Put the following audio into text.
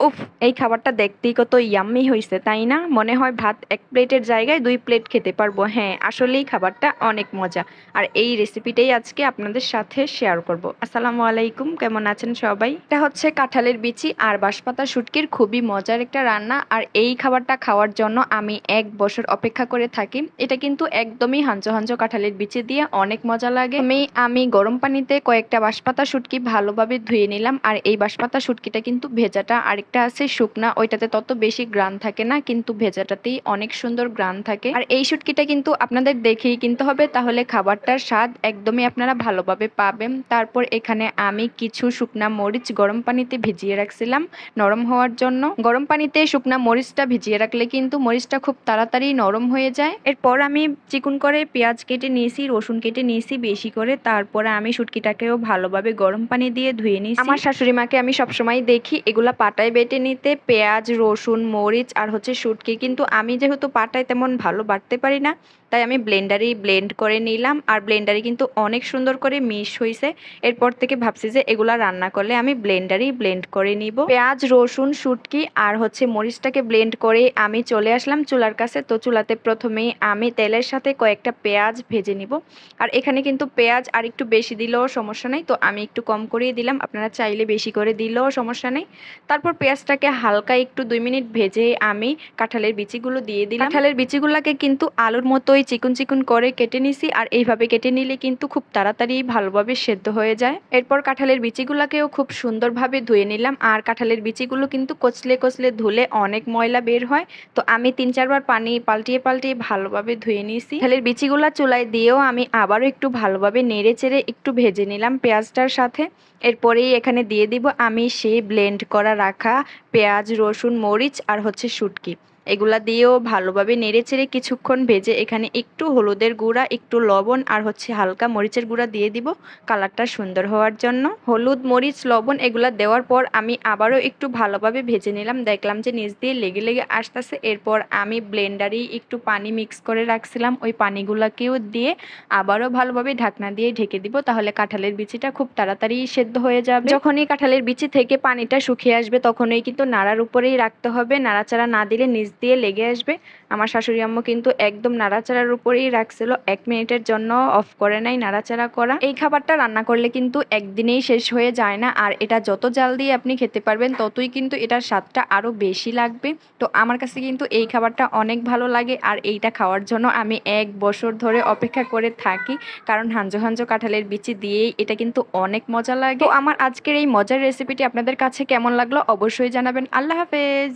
উফ! এই খাবারটা দেখতেই কত ইয়াম্মি হইছে, তাই না? মনে হয় ভাত ১ প্লেটের জায়গায় ২ প্লেট খেতে পারবো। হ্যাঁ, আসলেই খাবারটা অনেক মজা। আর এই রেসিপিটাই আজকে আপনাদের সাথে শেয়ার করব। আসসালামু আলাইকুম, কেমন আছেন সবাই? এটা হচ্ছে কাঁঠালের বিচি আর বাঁশপাতা শুটকির খুবই মজার একটা রান্না। আর এই খাবারটা খাওয়ার জন্য আমি ১ বছর অপেক্ষা করে থাকি। এটা কিন্তু একদমই হাঞ্জো হাঞ্জো কাঁঠালের বিচি দিয়ে অনেক মজা লাগে। আমি গরম পানিতে কয়েকটা বাঁশপাতা শুটকি ভালোভাবে ধুয়ে নিলাম। আর এই বাঁশপাতা শুটকিটা কিন্তু ভেজাটা, আরেকটা আছে শুকনা, ওইটাতে তত বেশি গ্রান থাকে না, কিন্তু ভেজাটাতেই অনেক সুন্দর গ্রান থাকে। আর এই শুটকিটা কিন্তু আপনাদের দেখেই কিনতে হবে, তাহলে খাবারটার স্বাদ একদমই আপনারা ভালোভাবে পাবেন। তারপর এখানে আমি কিছু শুকনা মরিচ গরম পানিতে ভিজিয়ে রাখছিলাম নরম হওয়ার জন্য। গরম পানিতে শুকনা মরিচটা ভিজিয়ে রাখলে কিন্তু মরিচটা খুব তাড়াতাড়ি নরম হয়ে যায়। এরপর আমি চিকন করে পেঁয়াজ কেটে নিয়েছি, রসুন কেটে নিয়েছি বেশি করে। তারপরে আমি শুটকিটাকেও ভালোভাবে গরম পানি দিয়ে ধুয়ে নিয়েছি। আমার শাশুড়ি মাকে আমি সবসময় দেখি এগুলা পাটায় বেটে নিতে, পেঁয়াজ রসুন মরিচ আর হচ্ছে শুটকি। কিন্তু আমি যেহেতু পাটায় তেমন ভালো বাটতে পারি না, তাই আমি ব্লেন্ডারেই ব্লেন্ড করে নিলাম। আর ব্লেন্ডারে কিন্তু অনেক সুন্দর করে মিশ হয়েছে। এরপর থেকে ভাবছি যে এগুলা রান্না করলে আমি ব্লেন্ডারেই ব্লেন্ড করে নিব। পেঁয়াজ রসুন শুটকি আর হচ্ছে মরিচটাকে ব্লেন্ড করে আমি চলে আসলাম চুলার কাছে। তো চুলাতে প্রথমেই আমি তেলের সাথে কয়েকটা পেঁয়াজ ভেজে নিব। আর এখানে কিন্তু পেঁয়াজ আর একটু বেশি দিলেও সমস্যা নেই, তো আমি একটু কম করিয়ে দিলাম, আপনারা চাইলে বেশি করে দিলেও সমস্যা নেই। তারপর পেঁয়াজটাকে হালকা একটু 2 মিনিট ভেজে আমি কাঁঠালের বিচিগুলো দিয়ে দিলাম। কাঁঠালের বিচিগুলোকে কিন্তু আলুর মতোই চিকন চিকন করে কেটে নিছি। আর এইভাবে কেটে নিলে কিন্তু খুব তাড়াতাড়ি ভালোভাবে সেদ্ধ হয়ে যায়। এরপর কাঁঠালের বিচিগুলোকেও খুব সুন্দরভাবে ধুয়ে নিলাম। আর কাঁঠালের বিচিগুলো কিন্তু কচলে কচলে ধুলে অনেক ময়লা বের হয়, তো আমি 3-4 বার পানি পাল্টিয়ে পাল্টিয়ে ভালোভাবে ধুয়ে নিয়েছি। কাঁঠালের বিচিগুলা চুলায় দিয়েও আমি আবারও একটু ভালোভাবে নেড়ে চেড়ে একটু ভেজে নিলাম পেঁয়াজটার সাথে। এরপরেই এখানে দিয়ে দিব আমি সেই ব্লেন্ড করা রাখা পেঁয়াজ রসুন মরিচ আর হচ্ছে শুটকি। এগুলা দিয়েও ভালোভাবে নেড়েচেড়ে কিছুক্ষণ ভেজে এখানে একটু হলুদের গুঁড়া, একটু লবণ আর হচ্ছে হালকা মরিচের গুঁড়া দিয়ে দিব কালারটা সুন্দর হওয়ার জন্য। হলুদ মরিচ লবণ এগুলা দেওয়ার পর আমি আবারও একটু ভালোভাবে ভেজে নিলাম। দেখলাম যে নিচ দিয়ে লেগে লেগে আসতেছে। এরপর আমি ব্লেন্ডারেই একটু পানি মিক্স করে রাখছিলাম, ওই পানিগুলাকেও দিয়ে আবারও ভালোভাবে ঢাকনা দিয়ে ঢেকে দিব, তাহলে কাঁঠালের বিচিটা খুব তাড়াতাড়ি সেদ্ধ হয়ে যাবে। যখনই কাঁঠালের বিচি থেকে পানিটা শুকিয়ে আসবে তখনই কিন্তু নাড়ার উপরেই রাখতে হবে, নাড়াচাড়া না দিলে নিচ দিয়ে লেগে আসবে। আমার শাশুড়ি আম্মু কিন্তু একদম নাড়াচাড়ার উপরেই রাখছিল, 1 মিনিটের জন্য অফ করে নাই নাড়াচাড়া করা। এই খাবারটা রান্না করলে কিন্তু একদিনেই শেষ হয়ে যায় না, আর এটা যত জাল দিয়ে আপনি খেতে পারবেন ততই কিন্তু এটার স্বাদটা আরো বেশি লাগবে। তো আমার কাছে কিন্তু এই খাবারটা অনেক ভালো লাগে, আর এইটা খাওয়ার জন্য আমি 1 বছর ধরে অপেক্ষা করে থাকি, কারণ হাঞ্জো হাঞ্জো কাঁঠালের বিচি দিয়েই এটা কিন্তু অনেক মজা লাগে। তো আমার আজকের এই মজার রেসিপিটি আপনাদের কাছে কেমন লাগলো অবশ্যই জানাবেন। আল্লাহ হাফেজ।